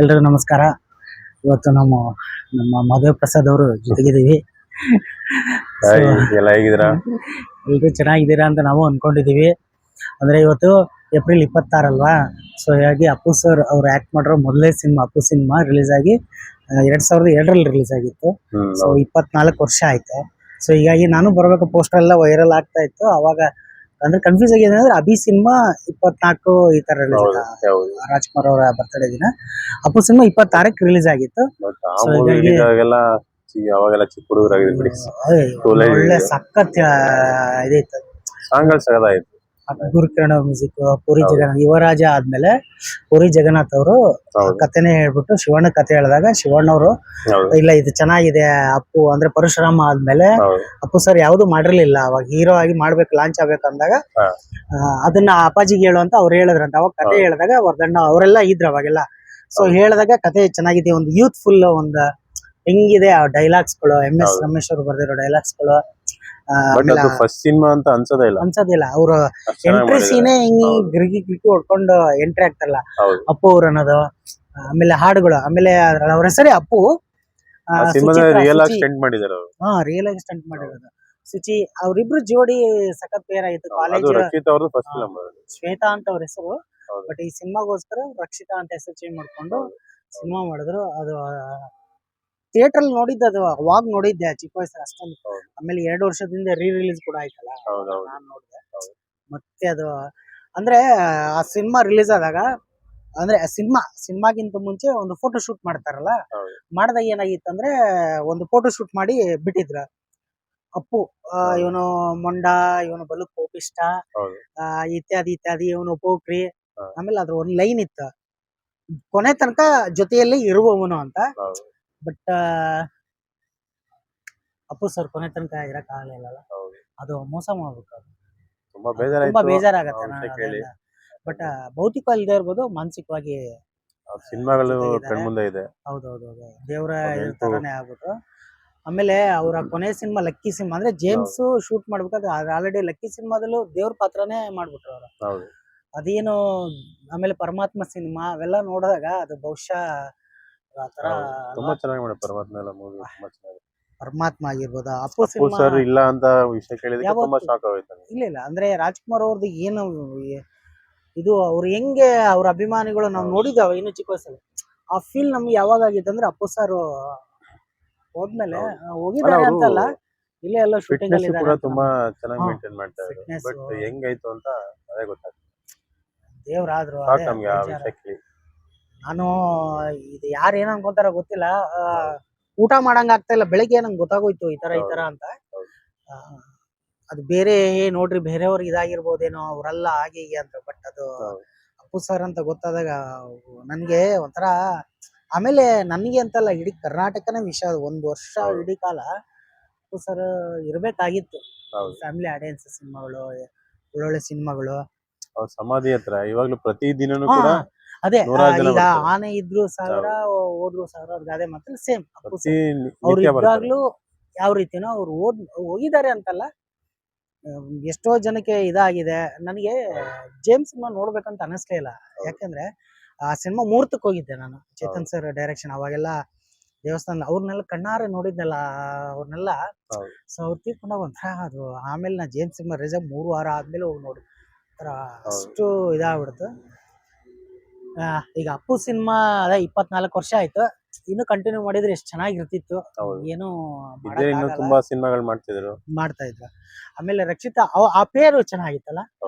ಎಲ್ರಿಗೂ ನಮಸ್ಕಾರ. ಇವತ್ತು ನಮ್ಮ ಮಧು ಪ್ರಸಾದ್ ಅವರು ಜೊತೆಗಿದ್ದೀವಿ. ಎಲ್ಲ ಹೇಗಿದ್ದೀರಾ? ಎಲ್ರು ಚೆನ್ನಾಗಿದ್ದೀರಾ ಅಂತ ನಾವು ಅನ್ಕೊಂಡಿದೀವಿ. ಅಂದ್ರೆ ಇವತ್ತು ಏಪ್ರಿಲ್ 26 ಅಲ್ವಾ, ಸೊ ಹೀಗಾಗಿ ಅಪ್ಪು ಸರ್ ಅವ್ರು ಆಕ್ಟ್ ಮಾಡಿರೋ ಮೊದಲನೇ ಸಿನಿಮಾ ಅಪ್ಪು ಸಿನಿಮಾ ರಿಲೀಸ್ ಆಗಿ 2007ರಲ್ಲಿ ರಿಲೀಸ್ ಆಗಿತ್ತು. ಸೊ 24 ವರ್ಷ ಆಯ್ತು. ಸೊ ಹೀಗಾಗಿ ನಾನು ಬರ್ಬೇಕು, ಪೋಸ್ಟರ್ ಎಲ್ಲ ವೈರಲ್ ಆಗ್ತಾ ಇತ್ತು. ಅವಾಗ ಅಂದ್ರೆ ಕನ್ಫ್ಯೂಸ್ ಆಗಿದೆ ಅಂದ್ರೆ ಅಭಿ ಸಿನಿಮಾ 24 ಈ ತರ ರಿಲೀಸ್ ಆಗಿದೆ. ರಾಜ್ಕುಮಾರ್ ಅವರ ಬರ್ತ್ಡೇ ದಿನ. ಅಪ್ಪು ಸಿನಿಮಾ 26ಕ್ಕೆ ರಿಲೀಸ್ ಆಗಿತ್ತು. ಅವಾಗೆಲ್ಲ ಚಿಕ್ಕ ಹುಡುಗರಾಗಿದ್ವಿ. ಒಳ್ಳೆ ಸಖತ್ ಇದೈತೆ ಸಾಂಗ್ಗಳು ಸಗದಾಯ್ತು. ಗುರುಕಿರಣ ಮ್ಯೂಸಿಕ್, ಪುರಿ ಜಗನ್ನಾಥ್, ಯುವರಾಜ ಆದ್ಮೇಲೆ ಪುರಿ ಜಗನ್ನಾಥ್ ಅವರು ಕಥೆನೇ ಹೇಳ್ಬಿಟ್ಟು ಶಿವಣ್ಣ ಕಥೆ ಹೇಳಿದಾಗ ಶಿವಣ್ಣ ಅವರು ಇಲ್ಲ ಇದು ಚೆನ್ನಾಗಿದೆ ಅಪ್ಪು ಅಂದ್ರೆ ಪರಶುರಾಮ ಆದ್ಮೇಲೆ ಅಪ್ಪು ಸರ್ ಯಾವ್ದು ಮಾಡಿರ್ಲಿಲ್ಲ. ಅವಾಗ ಹೀರೋ ಆಗಿ ಮಾಡ್ಬೇಕು, ಲಾಂಚ್ ಆಗ್ಬೇಕು ಅಂದಾಗ ಅದನ್ನ ಅಪ್ಪಾಜಿಗೆ ಹೇಳು ಅಂತ ಅವ್ರು ಹೇಳಿದ್ರಂತ. ಅವಾಗ ಕಥೆ ಹೇಳಿದಾಗ ವರ್ಧಣ್ಣ ಅವರೆಲ್ಲ ಇದ್ರು ಅವಾಗೆಲ್ಲ. ಸೊ ಹೇಳಿದಾಗ ಕಥೆ ಚೆನ್ನಾಗಿದೆ, ಒಂದು ಯೂತ್ಫುಲ್ ಒಂದು ಹೆಂಗಿದೆ ಆ ಡೈಲಾಗ್ಸ್ಗಳು, MS ರಮೇಶ್ ಅವರು ಬರ್ದಿರೋ ಡೈಲಾಗ್ಸ್ಗಳು. ಫಸ್ಟ್ ಸಿನಿಮಾ ಅಂತ ಅನ್ಸೋದಿಲ್ಲ. ಅವ್ರ ಎಂಟ್ರಿ ಸೀನೆ ಹಿಂಗ್ ಗಿರ್ಗಿ ಹೊಡ್ಕೊಂಡು ಎಂಟ್ರಿ ಆಗ್ತಾರಲ್ಲ ಅಪ್ಪು ಅವ್ರು ಅನ್ನೋದು. ಆಮೇಲೆ ಹಾಡುಗಳು, ಆಮೇಲೆ ಅವ್ರ ಹೆಸರೇ ಅಪ್ಪು. ರಿಯಲ್ ಆಗಿ ಸ್ಟಂಟ್ ಮಾಡಿರೋದು ಸುಚಿ. ಅವ್ರಿಬ್ರು ಜೋಡಿ ಸಖತ್ ಪೇರ್ ಆಯ್ತು. ಕಾಲೇಜ್ ಶ್ವೇತಾ ಅಂತ ಅವ್ರ ಹೆಸರು, ಬಟ್ ಈ ಸಿನಿಮಾಗೋಸ್ಕರ ರಕ್ಷಿತಾ ಅಂತ ಹೆಸರು ಚೇಂಜ್ ಮಾಡ್ಕೊಂಡು ಸಿನಿಮಾ ಮಾಡಿದ್ರು. ಅದು ಥಿಯೇಟರ್ ಅಲ್ಲಿ ನೋಡಿದ್ದೆ, ಅದು ಅವಾಗ ನೋಡಿದ್ದೆ ಚಿಕ್ಕ ವಯಸ್ಸಲ್ಲಿ ಅಷ್ಟೊಂದು. ಆಮೇಲೆ 2 ವರ್ಷದಿಂದ ರಿಲೀಸ್ ಕೂಡ ಆಯ್ತಲ್ಲ, ನಾನ್ ನೋಡಿದೆ. ಮತ್ತೆ ಅದು ಅಂದ್ರೆ ಆ ಸಿನಿಮಾ ರಿಲೀಸ್ ಆದಾಗ ಅಂದ್ರೆ ಸಿನಿಮಾಗಿಂತ ಮುಂಚೆ ಒಂದು ಫೋಟೋ ಶೂಟ್ ಮಾಡ್ತಾರಲ್ಲ, ಮಾಡಿದಾಗ ಏನಾಗಿತ್ತಂದ್ರೆ ಒಂದು ಫೋಟೋ ಶೂಟ್ ಮಾಡಿ ಬಿಟ್ಟಿದ್ರ. ಅಪ್ಪು ಇವನು ಮೊಂಡ, ಇವನು ಬಲು ಕೋಪಿಷ್ಟ, ಇತ್ಯಾದಿ ಇವನು ಪೋಕ್ರಿ. ಆಮೇಲೆ ಅದ್ರ ಒಂದು ಲೈನ್ ಇತ್ತು, ಕೊನೆ ತನಕ ಜೊತೆಯಲ್ಲಿ ಇರುವವನು ಅಂತ. ಬಟ್ ಅಪ್ಪು ಸರ್ ಕೊನೆ ತನಕ ಇರಕ್ ಆಗ್ಲಿಲ್ಲ. ಅದು ಮೋಸ ಮಾಡ್ಬೇಕು, ತುಂಬಾ ಬೇಜಾರಾಗತ್ತೆ. ಬಟ್ ಭೌತಿಕ ಇಲ್ಲದೆ ಇರ್ಬೋದು, ಮಾನಸಿಕವಾಗಿ ಸಿನಿಮಾಗಳು ಕಣ್ಮುಂದೆ ಇದೆ. ಹೌದೌದು, ದೇವರ ತರಾನೇ ಆಗ್ಬಿಟ್ಟು. ಆಮೇಲೆ ಅವರ ಕೊನೆ ಸಿನಿಮಾ ಲಕ್ಕಿ ಸಿನಿಮಾ ಅಂದ್ರೆ ಜೇಮ್ಸ್ ಶೂಟ್ ಮಾಡ್ಬೇಕಾದ್ರೆ ಆಲ್ರೆಡಿ ಲಕ್ಕಿ ಸಿನಿಮಾದಲ್ಲೂ ದೇವ್ರ ಪಾತ್ರನೇ ಮಾಡ್ಬಿಟ್ರು ಅವರು. ಅದೇನು ಆಮೇಲೆ ಪರಮಾತ್ಮ ಸಿನಿಮಾ ಅವೆಲ್ಲ ನೋಡಿದಾಗ ಅದು ಬಹುಶಃ ಆತರ ತುಂಬಾ ಚೆನ್ನಾಗಿ ಮಾಡಿ. ಪರಮಾತ್ಮ ಆಗಿರ್ಬೋದು, ಅಪ್ಪು ಸರ್ ಇಲ್ಲ ಅಂತ ವಿಷಯ ಕೇಳಿದ್ರೆ ತುಂಬಾ ಶಾಕ್ ಆಗೋಯ್ತು. ಇಲ್ಲ ಅಂದ್ರೆ ರಾಜ್ಕುಮಾರ್ ಅವ್ರದ್ದು ಏನು ಇದು, ಅವ್ರು ಹೆಂಗೆ ಅವ್ರ ಅಭಿಮಾನಿಗಳು ನಾವು ನೋಡಿದ್ದಾವೆ ಇನ್ನು ಚಿಕ್ಕ ವಯಸ್ಸಲ್ಲಿ. ಆ ಫೀಲ್ ನಮ್ಗೆ ಯಾವಾಗ ಆಗಿತ್ತು ಅಂದ್ರೆ ಅಪ್ಪು ಸರ್ ಹೋದ್ಮೇಲೆ ಹೋಗಿದ್ದಾರೆ ಅಂತಲ್ಲ, ಇಲ್ಲೇ ಎಲ್ಲ ಶೂಟಿಂಗ್ ಅಲ್ಲಿ ತುಂಬಾ ಚೆನ್ನಾಗಿ ಮೇಂಟೈನ್ ಮಾಡ್ತಾ ಇದ್ದಾರೆ. ಬಟ್ ಹೆಂಗಾಯ್ತು ಅಂತ ಅದೇ ಗೊತ್ತಾಗ್ತದೆ. ದೇವ್ರಾದ್ರು. ನಾನು ಇದು ಯಾರು ಏನ್ ಅನ್ಕೊಂತಾರ ಗೊತ್ತಿಲ್ಲ, ಊಟ ಮಾಡಂಗ ಆಗ್ತಾ ಇಲ್ಲ. ಬೆಳಿಗ್ಗೆ ನಂಗೆ ಗೊತ್ತಾಗೋಯ್ತು ಈ ತರ ಅಂತ. ಅದು ಬೇರೆ ನೋಡ್ರಿ ಬೇರೆಯವ್ರಿಗೆ ಇದಾಗಿರ್ಬೋದೇನೋ, ಅವರೆಲ್ಲ ಹಾಗೆ ಹೀಗೆ ಅಂತ. ಬಟ್ ಅದು ಅಪ್ಪು ಸರ್ ಅಂತ ಗೊತ್ತಾದಾಗ ನನ್ಗೆ ಒಂಥರ. ಆಮೇಲೆ ನನಗೆ ಅಂತಲ್ಲ, ಇಡೀ ಕರ್ನಾಟಕನೇ ವಿಷಯ. 1 ವರ್ಷ ಇಡೀ ಕಾಲ ಅಪ್ಪು ಸರ್ ಇರ್ಬೇಕಾಗಿತ್ತು. ಫ್ಯಾಮಿಲಿ ಆಡಿಯನ್ಸ್ ಸಿನಿಮಾಗಳು, ಒಳ್ಳೊಳ್ಳೆ ಸಿನಿಮಾಗಳು. ಸಮಾಧಿ ಹತ್ರ ಇವಾಗ್ಲೂ ಪ್ರತಿ ದಿನನೂ ಕೂಡ ಅದೇ ಈಗ ಆನೆ ಇದ್ರು 1000 ಹೋದ್ರು 1000 ಗಾದೆ ಮಾತ್ರ ಸೇಮ್. ಅಪ್ಪು ಸರ್ ಅವ್ರು ಇದ್ದಾಗ್ಲೂ ಯಾವ ರೀತಿನೋ ಅವ್ರು ಹೋಗಿದ್ದಾರೆ ಅಂತಲ್ಲ, ಎಷ್ಟೋ ಜನಕ್ಕೆ ಇದಾಗಿದೆ. ನನಗೆ ಜೇಮ್ಸ್ ಸಿನಿಮಾ ನೋಡ್ಬೇಕಂತ ಅನಿಸ್ಲೇ ಇಲ್ಲ. ಯಾಕಂದ್ರೆ ಆ ಸಿನಿಮಾ ಮುಹೂರ್ತಕ್ಕೆ ಹೋಗಿದ್ದೆ ನಾನು, ಚೇತನ್ ಸರ್ ಡೈರೆಕ್ಷನ್. ಅವಾಗೆಲ್ಲ ದೇವಸ್ಥಾನ ಅವ್ರನ್ನೆಲ್ಲ ಕಣ್ಣಾರೆ ನೋಡಿದ್ನಲ್ಲ ಅವ್ರನ್ನೆಲ್ಲ. ಸೊ ಅವ್ರು ತೀರ್ಕೊಂಡಾಗ ಒಂಥರ ಅದು. ಆಮೇಲೆ ನಾ ಜೇಮ್ಸ್ ಸಿನಿಮಾ ರಿಲೀಸ್ 3 ವಾರ ಆದ್ಮೇಲೆ ಹೋಗಿ ನೋಡಿ, ಅಷ್ಟು ಇದಾಗ್ಬಿಡ್ತು. ಈಗ ಅಪ್ಪು ಸಿನಿಮಾ ಅದೇ 24 ವರ್ಷ ಆಯ್ತು. ಇನ್ನು ಕಂಟಿನ್ಯೂ ಮಾಡಿದ್ರೆ ಎಷ್ಟು ಚೆನ್ನಾಗಿರ್ತಿತ್ತು. ಏನು ತುಂಬಾ ಸಿನಿಮಾಗಳು ಮಾಡ್ತಾ ಇದ್ರು. ಆಮೇಲೆ ರಕ್ಷಿತಾ ಆ ಪೇರು ಚೆನ್ನಾಗಿತ್ತಲ್ಲ,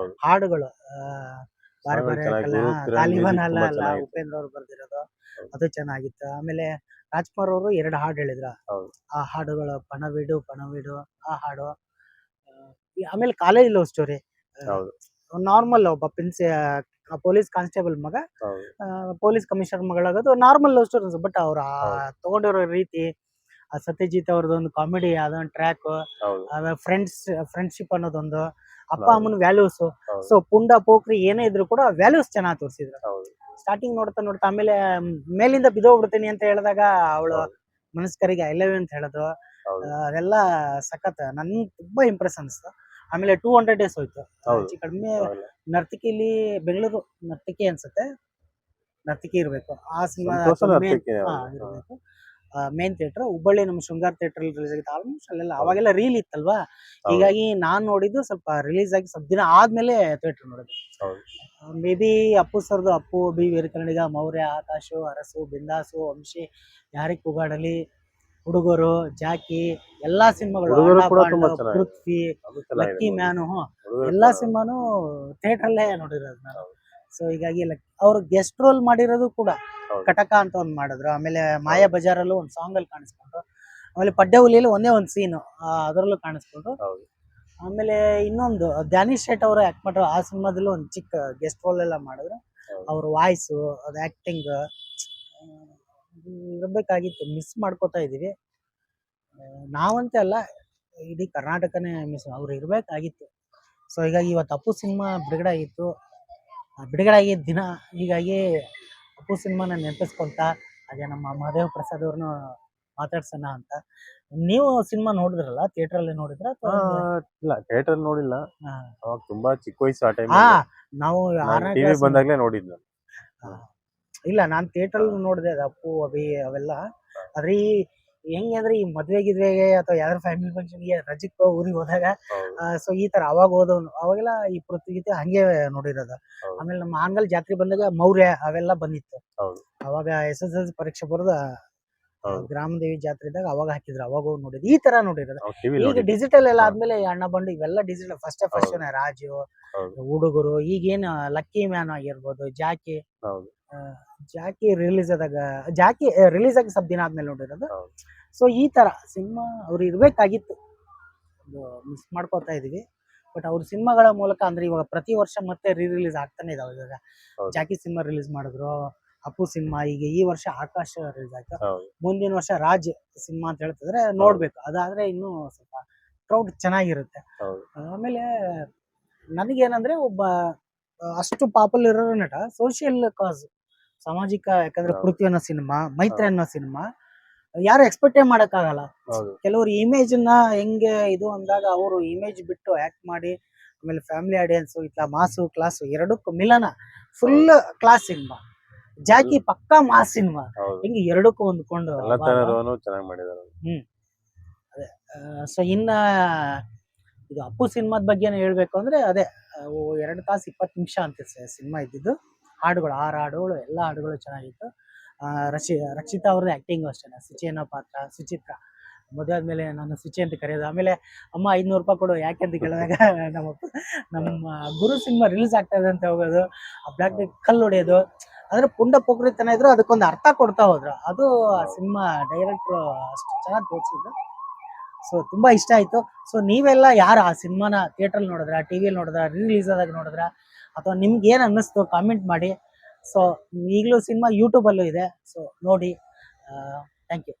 ಹಾಡುಗಳು. ತಾಲಿಬಾನ್ ಅಲ್ಲ ಉಪೇಂದ್ರ ಅವ್ರು ಬರ್ದಿರೋದು, ಅದು ಚೆನ್ನಾಗಿತ್ತು. ಆಮೇಲೆ ರಾಜ್ಕುಮಾರ್ ಅವರು 2 ಹಾಡು ಹೇಳಿದ್ರ, ಆ ಹಾಡುಗಳು ಪಣವೀಡು ಆ ಹಾಡು. ಆಮೇಲೆ ಕಾಲೇಜ್ ಲವ್ ಸ್ಟೋರಿ, ನಾರ್ಮಲ್ ಒಬ್ಬ ಪೊಲೀಸ್ ಕಾನ್ಸ್ಟೇಬಲ್ ಮಗ ಪೊಲೀಸ್ ಕಮಿಷನರ್ ಮಗಳಾಗೋದು ನಾರ್ಮಲ್ ಲವ್ ಸ್ಟೋರಿ. ಬಟ್ ಅವ್ರ ತಗೊಂಡಿರೋ ರೀತಿ, ಆ ಸತ್ಯಜಿತ್ ಅವ್ರದ್ದು ಒಂದು ಕಾಮಿಡಿ, ಅದೊಂದು ಟ್ರ್ಯಾಕ್, ಫ್ರೆಂಡ್ಶಿಪ್ ಅನ್ನೋದೊಂದು, ಅಪ್ಪ ಅಮ್ಮನ ವ್ಯಾಲ್ಯೂಸ್. ಸೊ ಪುಂಡ ಪೋಖ್ರಿ ಏನೇ ಇದ್ರು ಕೂಡ ವ್ಯಾಲ್ಯೂಸ್ ಚೆನ್ನಾಗಿ ತೋರಿಸಿದ್ರು. ಸ್ಟಾರ್ಟಿಂಗ್ ನೋಡ್ತಾ ಆಮೇಲೆ ಮೇಲಿಂದ ಬಿದ್ದೋಗ್ಬಿಡ್ತೀನಿ ಅಂತ ಹೇಳಿದಾಗ ಅವಳು ಮನಸ್ಕರಿಗೆ ಐ ಲವ್ ಯು ಅಂತ ಹೇಳೋದು, ಅದೆಲ್ಲ ಸಖತ್. ನನ್ಗೆ ತುಂಬಾ ಇಂಪ್ರೆಸ್ ಅನಿಸ್ತು. ಆಮೇಲೆ 200 ಡೇಸ್ ಹೋಯ್ತು ಹೆಚ್ಚು ಕಡಿಮೆ. ನರ್ತಕಿಲಿ ಬೆಂಗಳೂರು ನರ್ತಕಿ ಅನ್ಸುತ್ತೆ, ನರ್ತಿಕೆ ಇರಬೇಕು. ಆ ಸಿನಿಮಾ ಸಂತೋಷ ನರ್ತಕಿ ಇರಬೇಕು. ಮೇನ್ ಥಿಯೇಟರ್ ಹುಬ್ಬಳ್ಳಿ ನಮ್ಮ ಶೃಂಗಾರ್ ಥಿಯೇಟರ್ ರಿಲೀಸ್ ಆಗಿತ್ತು. ಆಲ್ಮೋಸ್ಟ್ ಅಲ್ಲೆಲ್ಲ ಅವಾಗೆಲ್ಲ ರೀಲ್ ಇತ್ತಲ್ವಾ, ಹೀಗಾಗಿ ನಾನ್ ನೋಡಿದ್ದು ಸ್ವಲ್ಪ ರಿಲೀಸ್ ಆಗಿ ಸ್ವಲ್ಪ ದಿನ ಆದ್ಮೇಲೆ ಥಿಯೇಟರ್ ನೋಡಿದ್ದು. ಮೇ ಬಿ ಅಪ್ಪು ಸರ್ದು ಅಪ್ಪು, ಬಿ ವೀರ ಕನ್ನಡಿಗ, ಮೌರ್ಯ, ಆಕಾಶು, ಅರಸು, ಬಿಂದಾಸು, ವಂಶಿ, ಯಾರಿಗ್ ಕೂಗಾಡಲಿ, ಹುಡುಗರು, ಜಾಕಿ, ಎಲ್ಲಾ ಸಿನಿಮಾಗಳು, ಪೃಥ್ವಿ, ಲಕ್ಕಿ ಮ್ಯಾನು, ಎಲ್ಲಾ ಸಿನಿಮಾನು ಥಿಯೇಟರ್ ಅಲ್ಲೇ ನೋಡಿರೋದು ನಾನು. ಸೊ ಹೀಗಾಗಿ ಅವ್ರು ಗೆಸ್ಟ್ ರೋಲ್ ಮಾಡಿರೋದು ಕೂಡ ಕಟಕ ಅಂತ ಒಂದ್ ಮಾಡಿದ್ರು. ಆಮೇಲೆ ಮಾಯಾ ಬಜಾರಲ್ಲೂ ಒಂದ್ ಸಾಂಗ್ ಅಲ್ಲಿ ಕಾಣಿಸ್ಕೊಂಡ್ರು. ಆಮೇಲೆ ಪಡ್ಡೆ ಹುಲಿಯಲ್ಲಿ ಒಂದೇ ಒಂದ್ ಸೀನ್ ಅದರಲ್ಲೂ ಕಾಣಿಸ್ಕೊಂಡ್ರು. ಆಮೇಲೆ ಇನ್ನೊಂದು ಧ್ಯಾನಿಶ್ ಶೇಟ್ ಅವರು ಆಕ್ಟ್ ಮಾಡಿರೋ ಆ ಸಿನಿಮಾದಲ್ಲೂ ಒಂದ್ ಚಿಕ್ಕ ಗೆಸ್ಟ್ ರೋಲ್ ಎಲ್ಲ ಮಾಡಿದ್ರು. ಅವ್ರ ವಾಯ್ಸ್, ಅದ್ ಆಕ್ಟಿಂಗ್ ಇರ್ಬೇಕಾಗಿತ್ತು. ಮಿಸ್ ಮಾಡ್ಕೋತಾ ಇದೀವಿ. ನಾವಂತೆ ಅಲ್ಲ, ಇಡೀ ಕರ್ನಾಟಕನೇ ಮಿಸ್. ಅವ್ರು ಇರ್ಬೇಕಾಗಿತ್ತು. ಸೊ ಹೀಗಾಗಿ ಇವತ್ತು ಅಪ್ಪು ಸಿನಿಮಾ ಬಿಡುಗಡೆ ಆಗಿತ್ತು. ಬಿಡುಗಡೆ ಆಗಿದ್ದ ದಿನ, ಹೀಗಾಗಿ ಅಪ್ಪು ಸಿನಿಮಾನ ನೆನಪಿಸ್ಕೊಂತ ಹಾಗೆ ನಮ್ಮ ಮಹದೇವ್ ಪ್ರಸಾದ್ ಅವ್ರನ್ನ ಮಾತಾಡ್ಸೋಣ ಅಂತ. ನೀವು ಸಿನಿಮಾ ನೋಡಿದ್ರಲ್ಲ, ಥಿಯೇಟರ್ ಅಲ್ಲಿ ನೋಡಿದ್ರ? ಇಲ್ಲ, ಥಿಯೇಟರ್ ನೋಡಿಲ್ಲ. ಅವಾಗ ತುಂಬಾ ಚಿಕ್ಕ ವಯಸ್ಸು. ಆ ಟೈಮ್ ನಾವು ಟಿವಿ ಬಂದಾಗ್ಲೇ ನೋಡಿದ್ನ. ಇಲ್ಲ, ನಾನ್ ಥಿಯೇಟರ್ ನೋಡಿದೆ ಅದು ಅಪ್ಪು, ಅಭಿ ಅವೆಲ್ಲ. ಆದ್ರೆ ಹೆಂಗೆ ಅಂದ್ರೆ ಈ ಮದ್ವೆ ಗಿದ್ವೆಗೆ ಅಥವಾ ಯಾವ್ದಾರ ಫ್ಯಾಮಿಲಿ ಫಂಕ್ಷನ್ಗೆ ರಜಕ್ ಊರಿಗೆ ಹೋದಾಗ, ಸೊ ಈ ತರ ಅವಾಗ ಹೋದವನು. ಅವಾಗೆಲ್ಲ ಈ ಪೃಥ್ವಿಗೀತೆ ಹಂಗೆ ನೋಡಿರೋದು. ಆಮೇಲೆ ನಮ್ಮ ಆಂಗಲ್ ಜಾತ್ರೆ ಬಂದಾಗ ಮೌರ್ಯ ಅವೆಲ್ಲ ಬಂದಿತ್ತು. ಅವಾಗ SSLC ಪರೀಕ್ಷೆ ಬರೋದ ಗ್ರಾಮದೇವಿ ಜಾತ್ರೆ ಇದ್ದಾಗ ಅವಾಗ ಹಾಕಿದ್ರು, ಅವಾಗ ನೋಡಿದ್ರು. ಈ ತರ ನೋಡಿರೋದು. ಈಗ ಡಿಜಿಟಲ್ ಎಲ್ಲ ಆದ್ಮೇಲೆ ಅಣ್ಣ ಬಂಡು ಇವೆಲ್ಲ ಡಿಜಿಟಲ್. ಫಸ್ಟ್ ರಾಜು, ಹುಡುಗರು, ಈಗೇನು ಲಕ್ಕಿ ಮ್ಯಾನ್ ಆಗಿರ್ಬೋದು, ಜಾಕಿ ರಿಲೀಸ್ ಆಗಿ ಸ್ವಲ್ಪ ದಿನ ಆದ್ಮೇಲೆ ನೋಡಿರೋದು. ಸೊ ಈ ತರ ಸಿನಿಮಾ ಅವ್ರು ಇರ್ಬೇಕಾಗಿತ್ತು. ಮಿಸ್ ಮಾಡ್ಕೋತಾ ಇದೀವಿ. ಬಟ್ ಅವ್ರ ಸಿನಿಮಾಗಳ ಮೂಲಕ ಅಂದ್ರೆ ಇವಾಗ ಪ್ರತಿ ವರ್ಷ ಮತ್ತೆ ರಿಲೀಸ್ ಆಗ್ತಾನೆ ಇದಾವೆ. ಇವಾಗ ಜಾಕಿ ಸಿನಿಮಾ ರಿಲೀಸ್ ಮಾಡಿದ್ರು, ಅಪ್ಪು ಸಿನಿಮಾ, ಈಗ ಈ ವರ್ಷ ಆಕಾಶ ರಿಲೀಸ್ ಆಯ್ತು. ಮುಂದಿನ ವರ್ಷ ರಾಜ್ ಸಿನಿಮಾ ಅಂತ ಹೇಳ್ತಿದ್ರೆ ನೋಡ್ಬೇಕು. ಅದಾದ್ರೆ ಇನ್ನೂ ಸ್ವಲ್ಪ ಕ್ರೌಡ್ ಚೆನ್ನಾಗಿರುತ್ತೆ. ಆಮೇಲೆ ನನಗೇನಂದ್ರೆ, ಒಬ್ಬ ಅಷ್ಟು ಪಾಪ್ಯುಲರ್ ಇರೋ ನಟ ಸೋಷಿಯಲ್ ಕಾಸ್, ಸಾಮಾಜಿಕ, ಯಾಕಂದ್ರೆ ಪೃಥ್ವಿ ಅನ್ನೋ ಸಿನಿಮಾ, ಮೈತ್ರಿ ಅನ್ನೋ ಸಿನಿಮಾ ಯಾರು ಎಕ್ಸ್ಪೆಕ್ಟೇ ಮಾಡಕ್ ಆಗಲ್ಲ. ಕೆಲವರು ಇಮೇಜ್ ನ ಹೆಂಗೆ ಇದು ಅಂದಾಗ ಅವರು ಇಮೇಜ್ ಬಿಟ್ಟು ಆಕ್ಟ್ ಮಾಡಿ, ಆಮೇಲೆ ಫ್ಯಾಮಿಲಿ ಆಡಿಯನ್ಸ್, ಇಟ್ಲ ಮಾಸು ಕ್ಲಾಸು ಎರಡಕ್ಕೂ ಮಿಲನ, ಫುಲ್ ಕ್ಲಾಸ್ ಸಿನಿಮಾ. ಜಾಕಿ ಪಕ್ಕಾ ಮಾಸ್ ಸಿನಿಮಾ. ಹಿಂಗೆ ಎರಡಕ್ಕೂ ಹೊಂದ್ಕೊಂಡು ಚೆನ್ನಾಗಿ ಮಾಡಿದ್ದಾರೆ. ಅದೇ. ಸೊ ಇನ್ನ ಇದು ಅಪ್ಪು ಸಿನಿಮಾದ ಬಗ್ಗೆ ಹೇಳ್ಬೇಕು ಅಂದ್ರೆ, ಅದೇ 2 ತಾಸು 20 ನಿಮಿಷ ಅಂತ ಸಿನಿಮಾ ಇದ್ದಿದ್ದು. ಹಾಡುಗಳು 6 ಹಾಡುಗಳು, ಎಲ್ಲ ಹಾಡುಗಳು ಚೆನ್ನಾಗಿತ್ತು. ರಕ್ಷಿತಾ ಅವ್ರದ್ದು ಆಕ್ಟಿಂಗ್ ಅಷ್ಟೇ. ಸುಚಿ ಅನ್ನೋ ಪಾತ್ರ, ಸುಚಿತ್ರ, ಮದುವೆ ಆದ್ಮೇಲೆ ನಾನು ಸುಚಿ ಅಂತ ಕರೆಯೋದು. ಆಮೇಲೆ ಅಮ್ಮ 500 ರೂಪಾಯಿ ಕೊಡು ಯಾಕೆ ಅಂತ ಕೇಳಿದಾಗ ನಮ್ಮ ಗುರು ಸಿನಿಮಾ ರಿಲೀಸ್ ಆಗ್ತಾ ಇದೆ ಅಂತ ಹೋಗೋದು, ಆ ಬ್ಲಾಕ್ ಕಲ್ಲು ಹೊಡೆಯೋದು, ಅಂದ್ರೆ ಪುಂಡ ಪೋಖ್ರಿತನ ಇದ್ರು ಅದಕ್ಕೊಂದು ಅರ್ಥ ಕೊಡ್ತಾ ಹೋದ್ರು. ಅದು ಆ ಸಿನಿಮಾ ಡೈರೆಕ್ಟ್ರು ಅಷ್ಟು ಚೆನ್ನಾಗಿ ತೋರಿಸಿದ್ರು. ಸೊ ತುಂಬಾ ಇಷ್ಟ ಆಯ್ತು. ಸೊ ನೀವೆಲ್ಲ ಯಾರು ಆ ಸಿನಿಮಾನ ಥಿಯೇಟರ್ ನೋಡಿದ್ರ, ಟಿವಿಯಲ್ಲಿ ನೋಡಿದ್ರ, ರಿಲೀಸ್ ಆದಾಗ ನೋಡಿದ್ರ, ಅಥವಾ ನಿಮ್ಗೆ ಏನ್ ಅನ್ನಿಸ್ತು ಕಾಮೆಂಟ್ ಮಾಡಿ. ಸೊ ಈಗಲೂ ಸಿನಿಮಾ ಯೂಟ್ಯೂಬ್ ಅಲ್ಲೂ ಇದೆ. ಸೊ ನೋಡಿ. Thank you.